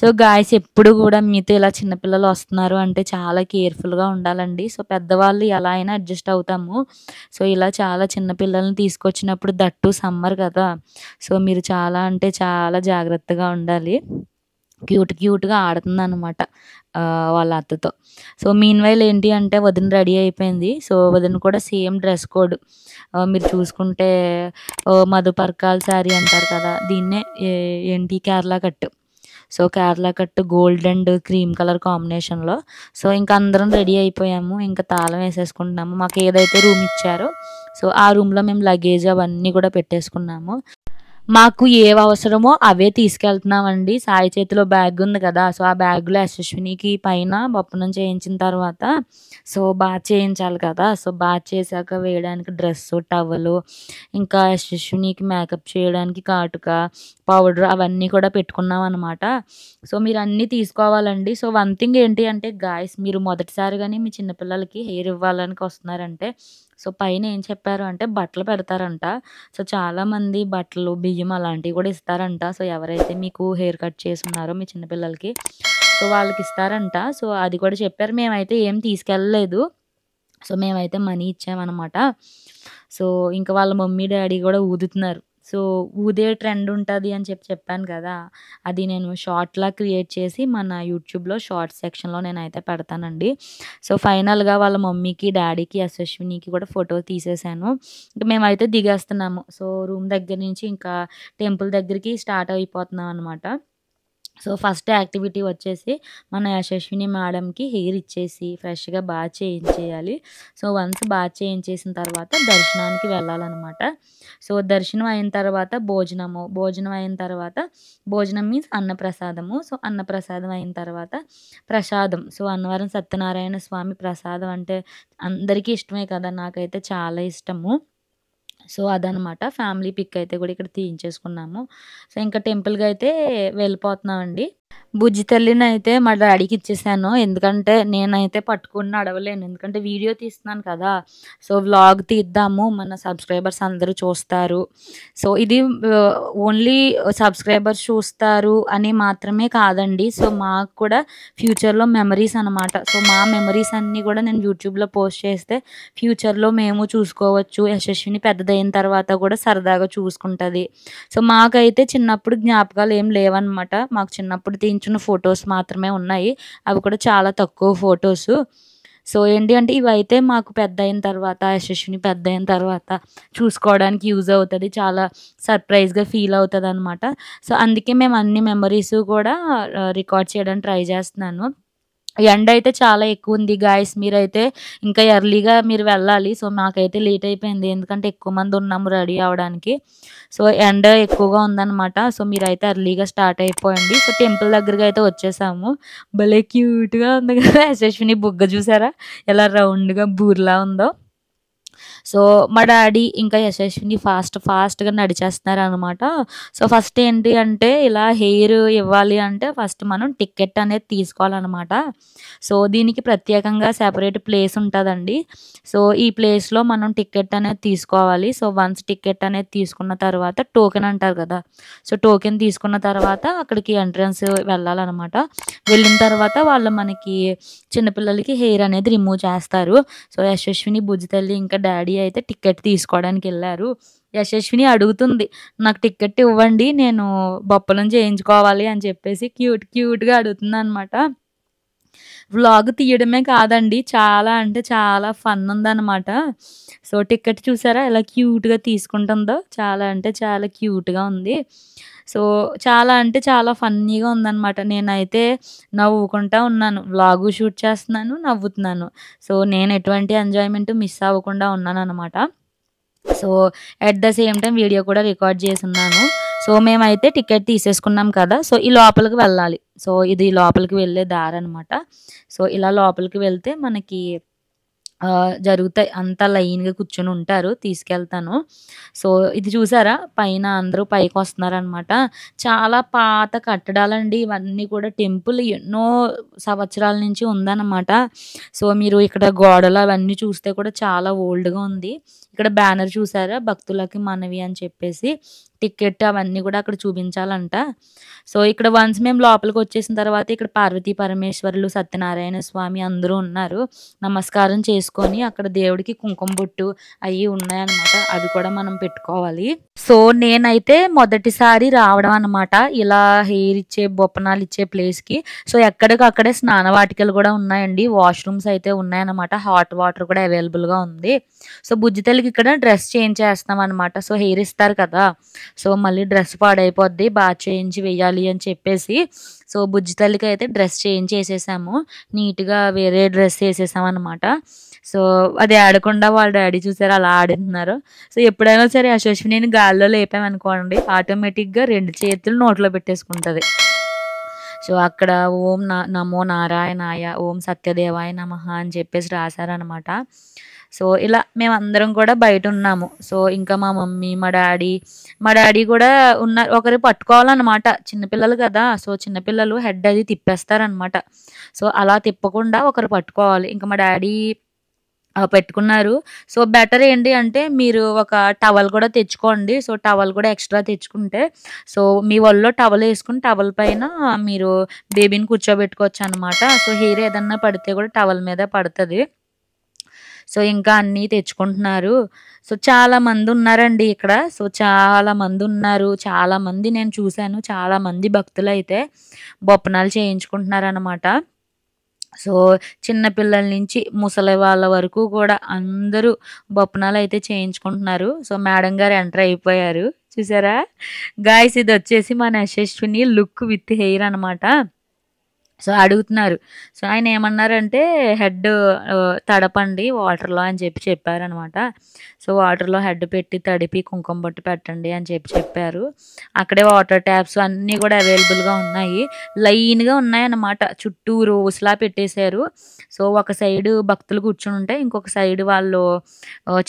Speaker 1: సో గాయ్స్ ఎప్పుడు కూడా మీతో ఇలా చిన్న పిల్లలు వస్తున్నారు అంటే చాలా కేర్‌ఫుల్‌గా ఉండాలండి. సో పెద్దవాళ్ళు ఎలా అయినా అడ్జస్ట్ అవుతాము. సో ఇలా చాలా చిన్న పిల్లల్ని తీసుకొచ్చినప్పుడు దట్టు సమ్మర్ కదా! సో మీరు చాలా అంటే చాలా జాగ్రత్తగా ఉండాలి. క్యూట్‌గా ఆడుతుందనమాట వాళ్ళ అత్తతో. సో మీన్‌వైల్ ఏంటి అంటే వదిన రెడీ అయిపోయింది. సో వదిన కూడా సేమ్ డ్రెస్ కోడ్. మీరు చూసుకుంటే మధు పర్కాల్ శారీ అంటారు కదా! దీన్నే ఏంటి Kerala cut. So Kerala cut gold and cream colour కాంబినేషన్‌లో. సో ఇంక అందరం రెడీ అయిపోయాము. ఇంక తాళం వేసేసుకుంటున్నాము. మాకు ఏదైతే రూమ్ ఇచ్చారో సో ఆ రూమ్‌లో మేము లగేజ్ అవన్నీ కూడా పెట్టేసుకున్నాము. మాకు ఏవి అవసరమో అవే తీసుకెళ్తున్నామండి. సాయి చేతిలో బ్యాగ్ ఉంది కదా! సో ఆ బ్యాగ్‌లో యశస్వినికి పైన బొప్పనం చేయించిన తర్వాత సో బాత్ చేయించాలి కదా! సో బాత్ చేశాక వేయడానికి డ్రెస్సు, టవలు, ఇంకా యశస్వినికి మేకప్ చేయడానికి కాటుక, పౌడర్ అవన్నీ కూడా పెట్టుకున్నామనమాట. సో మీరన్నీ తీసుకోవాలండి. సో వన్ థింగ్ ఏంటి అంటే గాయ్స్ మీరు మొదటిసారిగానే మీ చిన్న పిల్లలకి హెయిర్ ఇవ్వడానికి వస్తున్నారంటే సో పైన ఏం చెప్పారు అంటే బట్టలు పెడతారంట. సో చాలామంది బట్టలు, బియ్యం అలాంటివి కూడా ఇస్తారంట. సో ఎవరైతే మీకు హెయిర్ కట్ చేసున్నారో మీ చిన్న పిల్లలకి సో వాళ్ళకిస్తారంట. సో అది కూడా చెప్పారు. మేమైతే ఏం తీసుకెళ్ళలేదు. సో మేమైతే మనీ ఇచ్చామనమాట. సో ఇంక వాళ్ళ మమ్మీ, డ్యాడీ గూడా ఊదుతున్నారు. సో ఊదే ట్రెండ్ ఉంటది అని చెప్పాను కదా! అది నేను షార్ట్‌లా క్రియేట్ చేసి మన యూట్యూబ్‌లో షార్ట్స్ సెక్షన్‌లో నేనైతే పెడతానండి. సో ఫైనల్‌గా వాళ్ళ మమ్మీకి, డ్యాడీకి, యశస్వినికి కూడా ఫోటో తీసేసాను. ఇంక మేమైతే దిగేస్తున్నాము. సో రూమ్ దగ్గర నుంచి ఇంకా టెంపుల్ దగ్గరికి స్టార్ట్ అయిపోతున్నాం అనమాట. సో ఫస్ట్ యాక్టివిటీ వచ్చేసి మన యశస్విని మేడంకి హెయిర్ ఇచ్చేసి ఫ్రెష్‌గా బాత్ చేయించేయాలి. సో వన్స్ బాత్ చేయించేసిన తర్వాత దర్శనానికి వెళ్ళాలనమాట. సో దర్శనం అయిన తర్వాత భోజనము, భోజనం అయిన తర్వాత భోజనం మీన్స్ అన్నప్రసాదము. సో అన్నప్రసాదం అయిన తర్వాత ప్రసాదం. సో అన్నవరం సత్యనారాయణ స్వామి ప్రసాదం అంటే అందరికీ ఇష్టమే కదా! నాకైతే చాలా ఇష్టము. సో అదనమాట. ఫ్యామిలీ పిక్ అయితే కూడా ఇక్కడ తీయించేసుకున్నాము. సో ఇంకా టెంపుల్‌కి అయితే వెళ్ళిపోతున్నామండి. బుజ్జి తల్లినైతే మా డ్యాడీకి ఇచ్చేసాను. ఎందుకంటే నేనైతే పట్టుకొని నడవలేను. ఎందుకంటే వీడియో తీస్తున్నాను కదా! సో వ్లాగ్ తీద్దాము. మన సబ్స్క్రైబర్స్ అందరూ చూస్తారు. సో ఇది ఓన్లీ సబ్స్క్రైబర్స్ చూస్తారు అని మాత్రమే కాదండి. సో మాకు కూడా ఫ్యూచర్‌లో మెమరీస్ అనమాట. సో మా మెమరీస్ అన్నీ కూడా నేను యూట్యూబ్‌లో పోస్ట్ చేస్తే ఫ్యూచర్‌లో మేము చూసుకోవచ్చు. యశస్విని పెద్దదయిన తర్వాత కూడా సరదాగా చూసుకుంటది. సో మాకైతే చిన్నప్పుడు జ్ఞాపకాలు ఏం లేవనమాట. మాకు చిన్నప్పుడు తీయించిన ఫోటోస్ మాత్రమే ఉన్నాయి. అవి కూడా చాలా తక్కువ ఫోటోసు. సో ఏంటి అంటే ఇవైతే మాకు పెద్దయిన తర్వాత యశస్విని పెద్దయిన తర్వాత చూసుకోవడానికి యూజ్ అవుతది. చాలా సర్ప్రైజ్‌గా ఫీల్ అవుతదనమాట. సో అందుకే మేము అన్ని మెమరీస్ కూడా రికార్డ్ చేయడానికి ట్రై చేస్తున్నాను. ఎండ అయితే చాలా ఎక్కువుంది గాయ్స్. మీరైతే ఇంకా ఎర్లీగా మీరు వెళ్ళాలి. సో మాకైతే లేట్ అయిపోయింది. ఎందుకంటే ఎక్కువ మంది ఉన్నాము రెడీ అవ్వడానికి. సో ఎండ ఎక్కువగా ఉందనమాట. సో మీరైతే ఎర్లీగా స్టార్ట్ అయిపోండి. సో టెంపుల్ దగ్గరకి అయితే వచ్చేసాము. భలే క్యూట్‌గా ఉంది కదా! యశస్విని బుగ్గ చూసారా? ఎలా రౌండ్‌గా బూరెలా ఉందో. సో మా డ్యాడీ ఇంకా యశస్విని ఫాస్ట్‌గా నడిచేస్తున్నారనమాట. సో ఫస్ట్ ఏంటి అంటే ఇలా హెయిర్ ఇవ్వాలి అంటే ఫస్ట్ మనం టికెట్ అనేది తీసుకోవాలనమాట. సో దీనికి ప్రత్యేకంగా సెపరేట్ ప్లేస్ ఉంటదండి. సో ఈ ప్లేస్‌లో మనం టికెట్ అనేది తీసుకోవాలి. సో వన్స్ టికెట్ అనేది తీసుకున్న తర్వాత టోకెన్ అంటారు కదా! సో టోకెన్ తీసుకున్న తర్వాత అక్కడికి ఎంట్రన్స్ వెళ్ళాలనమాట. వెళ్ళిన తర్వాత వాళ్ళు మనకి చిన్న పిల్లలకి హెయిర్ అనేది రిమూవ్ చేస్తారు. సో యశస్విని, బుజ్జి తల్లి ఇంకా డ్యాడీ అయితే టికెట్ తీసుకోవడానికెళ్లారు. యశస్విని అడుగుతుంది. నాకు టికెట్ ఇవ్వండి. నేను బొప్పలం చేయించుకోవాలి అని చెప్పేసి క్యూట్‌గా అడుగుతుందనమాట. వ్లాగ్ తీయడమే కాదండి. చాలా అంటే చాలా ఫన్ ఉందనమాట. సో టికెట్ చూసారా ఎలా క్యూట్‌గా తీసుకుంటుందో. చాలా అంటే చాలా క్యూట్‌గా ఉంది. సో, చాలా అంటే చాలా ఫన్నీగా ఉందనమాట. నేనైతే నవ్వుకుంటా ఉన్నాను. వ్లాగు షూట్ చేస్తున్నాను, నవ్వుతున్నాను. సో, నేను ఎటువంటి ఎంజాయ్‌మెంట్ మిస్ అవ్వకుండా ఉన్నాననమాట. So, at the same time video కూడా రికార్డ్ చేసున్నాను. సో, మేమైతే టికెట్ తీసేసుకున్నాం కదా! సో, ఈ లోపలికి వెళ్ళాలి. సో, ఇది లోపలికి వెళ్ళే దారనమాట. సో, ఇలా లోపలికి వెళ్తే మనకి జరుగుతాయి. అంతా లైన్‌గా కూర్చొనుంటారు. తీసుకెళ్తాను. సో, ఇది చూసారా? పైన అందరూ పైకొస్తున్నారనమాట. చాలా పాత కట్టడాలండి ఇవన్నీ కూడా. టెంపుల్ ఎన్నో సంవత్సరాల నుంచి ఉందనమాట. సో, మీరు ఇక్కడ గోడలు అవన్నీ చూస్తే కూడా చాలా ఓల్డ్‌గా ఉంది. ఇక్కడ బ్యానర్ చూసారా? భక్తులకి మనవి అని చెప్పేసి. టికెట్ అవన్నీ కూడా అక్కడ చూపించాలంట. సో, ఇక్కడ వన్స్ మేము లోపలికొచ్చేసిన తర్వాత ఇక్కడ పార్వతీ పరమేశ్వరులు, సత్యనారాయణ స్వామి అందరూ ఉన్నారు. నమస్కారం చేసుకొని అక్కడ దేవుడికి కుంకుమ బొట్టు అయ్యి ఉన్నాయన్నమాట. అవి కూడా మనం పెట్టుకోవాలి. సో, నేనైతే మొదటిసారి రావడం అనమాట. ఇలా హెయిర్ ఇచ్చే, బొప్పనాలు ఇచ్చే ప్లేస్‌కి. సో, ఎక్కడికక్కడే స్నాన వాటికలు కూడా ఉన్నాయండి. వాష్‌రూమ్స్ అయితే ఉన్నాయన్నమాట. హాట్ వాటర్ కూడా అవైలబుల్‌గా ఉంది. సో, బుజ్జి తల్లికి ఇక్కడ డ్రెస్ చేంజ్ చేస్తామన్నమాట. సో, హెయిర్ ఇస్తారు కదా! సో, మళ్ళీ డ్రెస్ పాడైపోద్ది. బాత్ చేయించి వెయ్యాలి అని చెప్పేసి, సో, బుజ్జి తల్లికైతే డ్రెస్ చేంజ్ చేసేసాము. నీట్‌గా వేరే డ్రెస్ ఏసేసామనమాట. సో, అది ఆడకుండా వాళ్ళ డ్యాడీ చూసారా అలా ఆడుతున్నారు. సో, ఎప్పుడైనా సరే యశస్వినిని గాల్లో లేపామనుకోండి ఆటోమేటిక్‌గా 2 చేతులు నోట్లో పెట్టేసుకుంటది. సో, అక్కడ ఓం నమో నారాయణాయ, ఓం సత్యదేవాయ నమః అని చెప్పేసి రాశారనమాట. సో, ఇలా మేమందరం కూడా బయటున్నాము. సో, ఇంకా మా మమ్మీ, మా డ్యాడీ కూడా ఉన్నారు. ఒకరు పట్టుకోవాలనమాట. చిన్నపిల్లలు కదా! సో, చిన్నపిల్లలు హెడ్ అది తిప్పేస్తారనమాట. సో, అలా తిప్పకుండా ఒకరు పట్టుకోవాలి. ఇంక మా డ్యాడీ పెట్టుకున్నారు. సో, బెటర్ ఏంటి అంటే మీరు ఒక టవల్ కూడా తెచ్చుకోండి. సో, టవల్ కూడా ఎక్స్‌ట్రా తెచ్చుకుంటే, సో, మీ ఒళ్ళో టవల్ ఏసుకొని టవల్ పైన మీరు బేబీని కూర్చోబెట్టుకోవచ్చనమాట. సో, హెయిర్ ఏదన్నా పడితే కూడా టవల్ మీద పడతది. సో, ఇంకా అన్నీ తెచ్చుకుంటున్నారు. సో, చాలామందున్నారండి ఇక్కడ. సో, చాలామందున్నారు. చాలామంది నేను చూసాను. చాలామంది భక్తులైతే బొపనాలు చేయించుకుంటున్నారనమాట. సో, చిన్న పిల్లల నుంచి ముసలి వాళ్ళ వరకు కూడా అందరూ బొపనాలైతే చేయించుకుంటున్నారు. సో, మేడం గారు ఎంటర్ అయిపోయారు. చూసారా? గాయ్స్ ఇదొచ్చేసి మన యశస్విని లుక్ విత్ హెయిర్ అనమాట. సో, అడుగుతున్నారు. సో, ఆయనేమన్నారంటే హెడ్ తడపండి వాటర్‌లో అని చెప్పారనమాట. సో, వాటర్‌లో హెడ్ పెట్టి తడిపి కుంకుమ బొట్టు పెట్టండి అని చెప్పారు. అక్కడే వాటర్ ట్యాప్స్ అన్నీ కూడా అవైలబుల్‌గా ఉన్నాయి. లైన్‌గా ఉన్నాయన్నమాట. చుట్టూ రోస్‌లా పెట్టేశారు. సో, ఒక సైడు భక్తులు కూర్చొనుంటే, ఇంకొక సైడ్ వాళ్ళు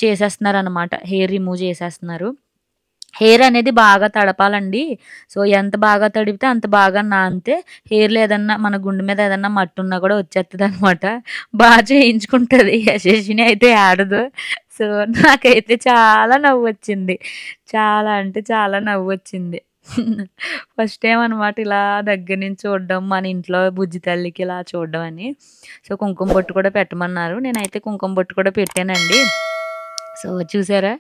Speaker 1: చేసేస్తున్నారనమాట. హెయిర్ రిమూవ్ చేసేస్తున్నారు. హెయిర్ అనేది బాగా తడపాలండి. సో, ఎంత బాగా తడిపితే అంత బాగా నానితే హెయిర్‌లో ఏదన్నా మన గుండు మీద ఏదన్నా మట్టున్నా కూడా వచ్చేత్తదనమాట. చేయించుకుంటది. యశస్విని అయితే ఆడదు. సో, నాకైతే చాలా నవ్వొచ్చింది. చాలా అంటే చాలా నవ్వొచ్చింది. ఫస్ట్ టైమ్ అనమాట ఇలా దగ్గర నుంచి చూడడం, మన ఇంట్లో బుజ్జి తల్లికి ఇలా చూడడం అని. సో, కుంకుమ బొట్టు కూడా పెట్టమన్నారు. నేనైతే కుంకుమ బొట్టు కూడా పెట్టానండి. సో, చూసారా?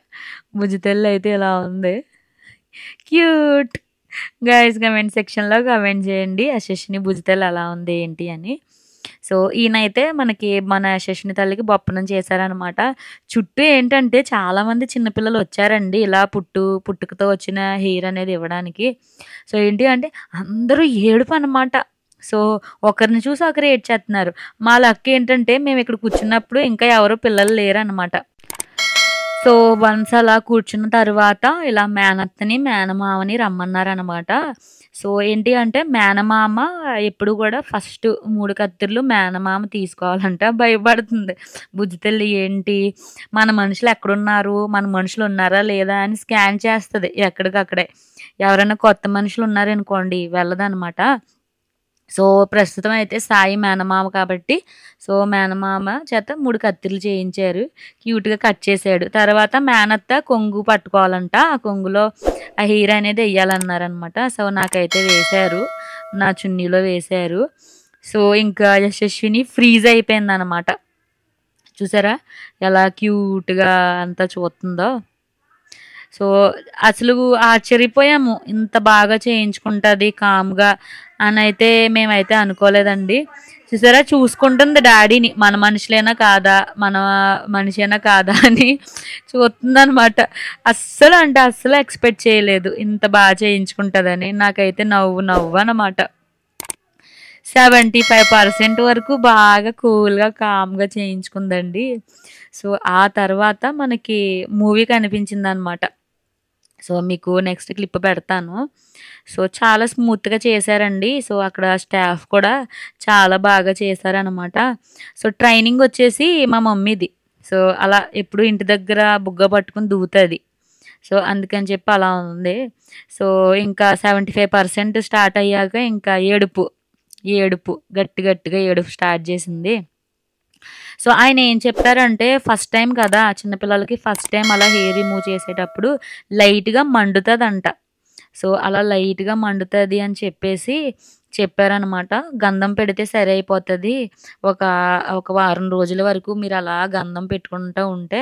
Speaker 1: బుజ్జి తల్లి అయితే ఇలా ఉంది. క్యూట్. గైస్ కామెంట్ సెక్షన్‌లో కామెంట్ చేయండి. యశస్విని బుజ్జి తల్లి ఎలా ఉంది ఏంటి అని. సో, ఈయనైతే మనకి మన యశస్విని తల్లికి బొప్పనం చేశారనమాట. చుట్టూ ఏంటంటే చాలామంది చిన్న పిల్లలు వచ్చారండి. ఇలా పుట్టుకతో వచ్చిన హెయిర్ అనేది ఇవ్వడానికి. సో, ఏంటి అంటే అందరూ ఏడుపనమాట. సో, ఒకరిని చూసి ఒకరు ఏడ్చేత్తన్నారు. మా లక్ ఏంటంటే మేము ఇక్కడ కూర్చున్నప్పుడు ఇంకా ఎవరు పిల్లలు లేరనమాట. సో, వన్స్ అలా కూర్చున్న తర్వాత ఇలా మేనత్తని, మేనమామని రమ్మన్నారనమాట. సో, ఏంటి అంటే మేనమామ ఎప్పుడు కూడా ఫస్ట్ 3 కత్తిర్లు మేనమామ తీసుకోవాలంట. భయపడుతుంది. బుజ్జి తల్లి ఏంటి మన మనుషులు ఎక్కడున్నారు? మన మనుషులు ఉన్నారా లేదా అని స్కాన్ చేస్తది ఎక్కడికక్కడే. ఎవరైనా కొత్త మనుషులు ఉన్నారనుకోండి వెళ్ళదనమాట. సో, ప్రస్తుతం అయితే సాయి మేనమామ కాబట్టి, సో, మేనమామ చేత 3 కత్తిర్లు చేయించారు. క్యూట్‌గా కట్ చేసాడు. తర్వాత మేనత్త కొంగు పట్టుకోవాలంట. ఆ కొంగులో ఆ హెయిర్ అనేది ఎయ్యాలన్నారనమాట. సో, నాకైతే వేశారు. నా చున్నీలో వేశారు. సో, ఇంకా యశస్విని ఫ్రీజ్ అయిపోయిందనమాట. చూసారా? ఎలా క్యూట్‌గా అంతా చూస్తుందో. సో, అసలు ఆశ్చర్యపోయాము. ఇంత బాగా చేయించుకుంటది కామ్‌గా అనైతే మేమైతే అనుకోలేదండి. చూసారా చూసుకుంటుంది డాడీని, మన మనుషులేనా కాదా, మన మనిషేనా కాదా అని చూస్తుందనమాట. అస్సలు అంటే అస్సలు ఎక్స్పెక్ట్ చేయలేదు ఇంత బాగా చేయించుకుంటుందని. నాకైతే నవ్వు నవ్వు అనమాట. 75% వరకు బాగా కూల్గా కామ్గా చేయించుకుందండి. సో ఆ తర్వాత మనకి మూవీ కనిపించింది అనమాట. సో మీకు నెక్స్ట్ క్లిప్ పెడతాను. సో చాలా స్మూత్గా చేశారండి. సో అక్కడ స్టాఫ్ కూడా చాలా బాగా చేశారనమాట. సో ట్రైనింగ్ వచ్చేసి మా మమ్మీది. సో అలా ఎప్పుడు ఇంటి దగ్గర బుగ్గ పట్టుకుని దువ్వుతుంది. సో అందుకని చెప్పి అలా ఉంది. సో ఇంకా 75% స్టార్ట్ అయ్యాక ఇంకా ఏడుపు ఏడుపు గట్టి గట్టిగా ఏడుపు స్టార్ట్ చేసింది. సో ఆయన ఏం చెప్పారంటే ఫస్ట్ టైం కదా చిన్నపిల్లలకి, ఫస్ట్ టైం అలా హెయిర్ రిమూవ్ చేసేటప్పుడు లైట్గా మండుతుందంట. సో అలా లైట్గా మండుతుంది అని చెప్పేసి చెప్పారనమాట. గంధం పెడితే సరి అయిపోతుంది, ఒక ఒక వారం రోజుల వరకు మీరు అలా గంధం పెట్టుకుంటూ ఉంటే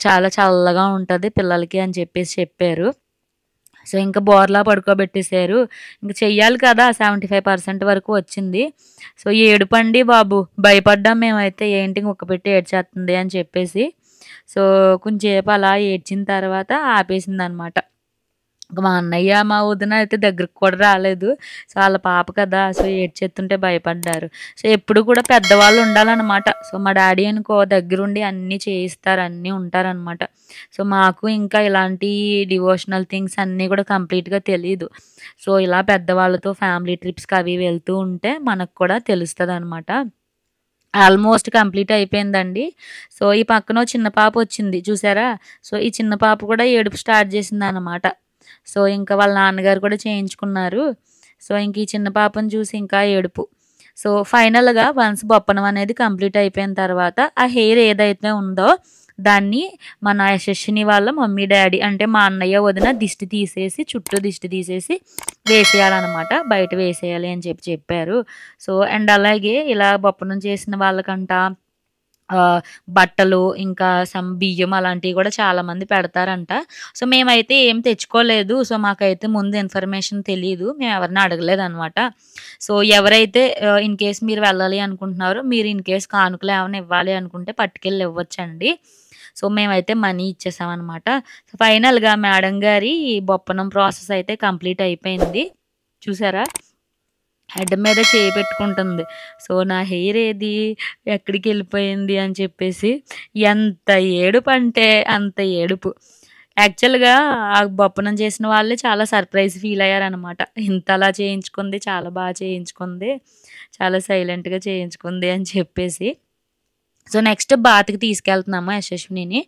Speaker 1: చాలా చల్లగా ఉంటుంది పిల్లలకి అని చెప్పేసి చెప్పారు. సో ఇంకా బోర్లా పడుకోబెట్టేశారు. ఇంక చెయ్యాలి కదా, 75% వరకు వచ్చింది. సో ఏడుపండి బాబు, భయపడ్డాం మేమైతే, ఏంటి ముక్క పెట్టి ఏడ్చేస్తుంది అని చెప్పేసి. సో కొంచెంసేపు అలా ఏడ్చిన తర్వాత ఆపేసింది అనమాట. ఇంక మా అన్నయ్య మా వదిన అయితే దగ్గరికి కూడా రాలేదు. సో వాళ్ళ పాప కదా, సో ఏడ్చేస్తుంటే భయపడ్డారు. సో ఎప్పుడు కూడా పెద్దవాళ్ళు ఉండాలన్నమాట. సో మా డాడీ అనుకో దగ్గరుండి అన్నీ చేయిస్తారు, అన్నీ ఉంటారనమాట. సో మాకు ఇంకా ఇలాంటి డివోషనల్ థింగ్స్ అన్నీ కూడా కంప్లీట్గా తెలియదు. సో ఇలా పెద్దవాళ్ళతో ఫ్యామిలీ ట్రిప్స్కి అవి వెళ్తూ ఉంటే మనకు కూడా తెలుస్తుంది అనమాట. ఆల్మోస్ట్ కంప్లీట్ అయిపోయిందండి. సో ఈ పక్కన చిన్న పాప వచ్చింది చూసారా. సో ఈ చిన్న పాప కూడా ఏడుపు స్టార్ట్ చేసింది అనమాట. సో ఇంకా వాళ్ళ నాన్నగారు కూడా చేయించుకున్నారు. సో ఇంక ఈ చిన్న పాపను చూసి ఇంకా ఏడుపు. సో ఫైనల్గా వన్స్ బొప్పనం అనేది కంప్లీట్ అయిపోయిన తర్వాత ఆ హెయిర్ ఏదైతే ఉందో దాన్ని మన యశస్విని వాళ్ళ మమ్మీ డాడీ అంటే మా అన్నయ్య వదిన దిష్టి తీసేసి, చుట్టూ దిష్టి తీసేసి వేసేయాలన్నమాట, బయట వేసేయాలి అని చెప్పారు. సో అండ్ అలాగే ఇలా బొప్పనం చేసిన వాళ్ళకంట బట్టలు ఇంకా సమ్ బియ్యం అలాంటివి కూడా చాలామంది పెడతారంట. సో మేమైతే ఏం తెచ్చుకోలేదు. సో మాకైతే ముందు ఇన్ఫర్మేషన్ తెలీదు, మేము ఎవరిని అడగలేదనమాట. సో ఎవరైతే ఇన్ కేస్ మీరు వెళ్ళాలి అనుకుంటున్నారో, మీరు ఇన్ కేస్ కానుకలు ఏమైనా ఇవ్వాలి అనుకుంటే పట్టుకెళ్ళి ఇవ్వచ్చండి. సో మేమైతే మనీ ఇచ్చేసామన్నమాట. సో ఫైనల్గా మేడం గారి బొప్పనం ప్రాసెస్ అయితే కంప్లీట్ అయిపోయింది. చూసారా హెడ్ మీద చేయి పెట్టుకుంటుంది. సో నా హెయిర్ ఏది, ఎక్కడికి వెళ్ళిపోయింది అని చెప్పేసి ఎంత ఏడుపు అంటే అంత ఏడుపు. యాక్చువల్గా ఆ బొప్పనం చేసిన వాళ్ళే చాలా సర్ప్రైజ్ ఫీల్ అయ్యారనమాట. ఇంతలా చేయించుకుంది, చాలా బాగా చేయించుకుంది, చాలా సైలెంట్గా చేయించుకుంది అని చెప్పేసి. సో నెక్స్ట్ బాత్కి తీసుకెళ్తున్నాము యశస్విని.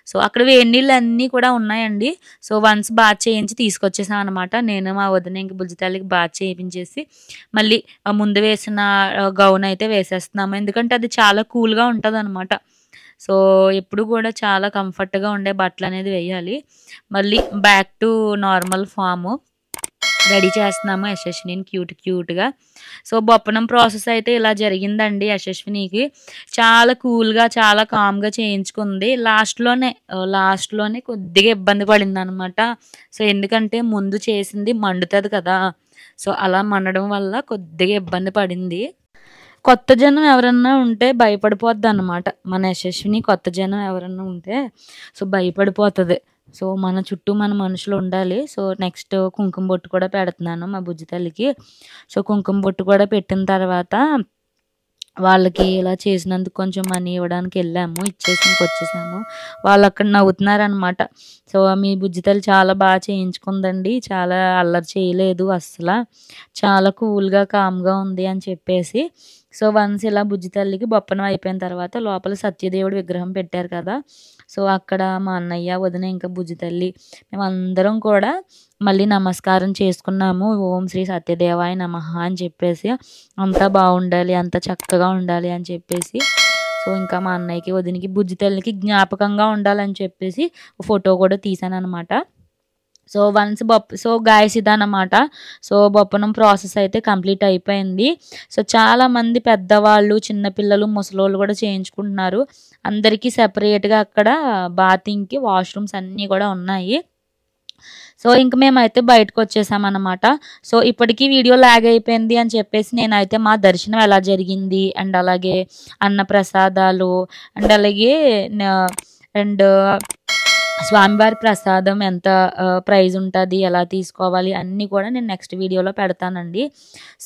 Speaker 1: సో అక్కడ వేడి నీళ్ళు అన్నీ కూడా ఉన్నాయండి. సో వన్స్ బాత్ చేయించి తీసుకొచ్చేసాం అనమాట. నేను మా వదిన ఇంక బుజ్జి తల్లికి బాత్ చేయించేసి మళ్ళీ ముందు వేసిన గౌన్ అయితే వేసేస్తున్నాము. ఎందుకంటే అది చాలా కూల్గా ఉంటుంది అనమాట. సో ఎప్పుడు కూడా చాలా కంఫర్ట్గా ఉండే బట్టలు అనేది వేయాలి. మళ్ళీ బ్యాక్ టు నార్మల్ ఫాము రెడీ చేస్తున్నాము యశస్విని క్యూట్గా. సో బొప్పనం ప్రాసెస్ అయితే ఇలా జరిగిందండి. యశస్వినికి చాలా కూల్గా చాలా కామ్గా చేయించుకుంది. లాస్ట్లోనే కొద్దిగా ఇబ్బంది పడింది అనమాట. సో ఎందుకంటే ముందు చేసింది మండుతుంది కదా, సో అలా మండడం వల్ల కొద్దిగా ఇబ్బంది పడింది. కొత్త జనం ఎవరన్నా ఉంటే భయపడిపోద్ది అనమాట. మన యశస్విని కొత్త జనం ఎవరన్నా ఉంటే సో భయపడిపోతుంది. సో మన చుట్టూ మన మనుషులు ఉండాలి. సో నెక్స్ట్ కుంకుమ బొట్టు కూడా పెడుతున్నాను మా బుజ్జి తల్లికి. సో కుంకుమ బొట్టు కూడా పెట్టిన తర్వాత వాళ్ళకి ఇలా చేసినందుకు కొంచెం మనీ ఇవ్వడానికి వెళ్ళాము, ఇచ్చేసి ఇంకొచ్చేసాము. వాళ్ళు అక్కడ నవ్వుతున్నారనమాట. సో మీ బుజ్జి తల్లి చాలా బాగా చేయించుకుందండి, చాలా అల్లరి చేయలేదు అస్సలు, చాలా కూల్గా కామ్గా ఉంది అని చెప్పేసి. సో వన్స్ ఇలా బుజ్జి తల్లికి బొప్పనం అయిపోయిన తర్వాత లోపల సత్యదేవుడి విగ్రహం పెట్టారు కదా, సో అక్కడ మా అన్నయ్య వదిన ఇంకా బుజ్జి తల్లి మేమందరం కూడా మళ్ళీ నమస్కారం చేసుకున్నాము. ఓం శ్రీ సత్యదేవాయ నమః అని చెప్పేసి, అంతా బాగుండాలి, అంత చక్కగా ఉండాలి అని చెప్పేసి. సో ఇంకా మా అన్నయ్యకి వదినకి బుజ్జి తల్లికి జ్ఞాపకంగా ఉండాలని చెప్పేసి ఫోటో కూడా తీసాను అనమాట. సో వన్స్ సో గాయస్ ఇదన్నమాట. సో బొప్పనం ప్రాసెస్ అయితే కంప్లీట్ అయిపోయింది. సో చాలామంది పెద్దవాళ్ళు, చిన్నపిల్లలు, ముసలోళ్ళు కూడా చేయించుకుంటున్నారు. అందరికీ సెపరేట్గా అక్కడ బాతింగ్కి వాష్రూమ్స్ అన్నీ కూడా ఉన్నాయి. సో ఇంక మేమైతే బయటకు వచ్చేసామన్నమాట. సో ఇప్పటికీ వీడియో లాగ్ అయిపోయింది అని చెప్పేసి నేనైతే మా దర్శనం ఎలా జరిగింది అండ్ అలాగే అన్నప్రసాదాలు అండ్ అలాగే అండ్ స్వామివారి ప్రసాదం ఎంత ప్రైజ్ ఉంటుంది, ఎలా తీసుకోవాలి అన్నీ కూడా నేను నెక్స్ట్ వీడియోలో పెడతానండి.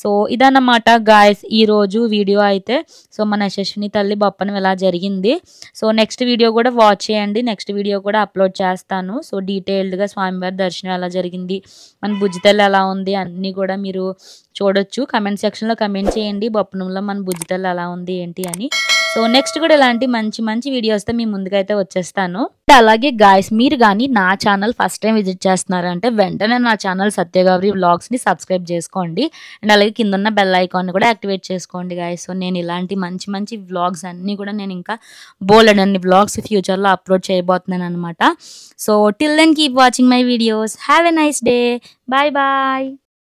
Speaker 1: సో ఇదన్నమాట గాయస్ ఈరోజు వీడియో అయితే. సో మన యశస్విని తల్లి బొప్పనం ఎలా జరిగింది. సో నెక్స్ట్ వీడియో కూడా వాచ్ చేయండి, నెక్స్ట్ వీడియో కూడా అప్లోడ్ చేస్తాను. సో డీటెయిల్డ్గా స్వామివారి దర్శనం ఎలా జరిగింది, మన బుజ్జి తల్లి ఎలా ఉంది అన్నీ కూడా మీరు చూడొచ్చు. కమెంట్ సెక్షన్లో కమెంట్ చేయండి బొప్పనంలో మన బుజ్జి తల్లి ఎలా ఉంది ఏంటి అని. సో నెక్స్ట్ కూడా ఇలాంటి మంచి మంచి వీడియోస్తో మీ ముందుకైతే వచ్చేస్తాను. అలాగే గాయస్ మీరు కానీ నా ఛానల్ ఫస్ట్ టైం విజిట్ చేస్తున్నారంటే వెంటనే నా ఛానల్ సత్యగౌరి వ్లాగ్స్ని సబ్స్క్రైబ్ చేసుకోండి అండ్ అలాగే కింద ఉన్న బెల్ ఐకాన్ని కూడా యాక్టివేట్ చేసుకోండి గాయస్. సో నేను ఇలాంటి మంచి మంచి వ్లాగ్స్ అన్నీ కూడా నేను ఇంకా బోల్డ్ అన్ని వ్లాగ్స్ ఫ్యూచర్లో అప్లోడ్ చేయబోతున్నాను అనమాట. So till then keep watching my videos. Have a nice day. Bye bye.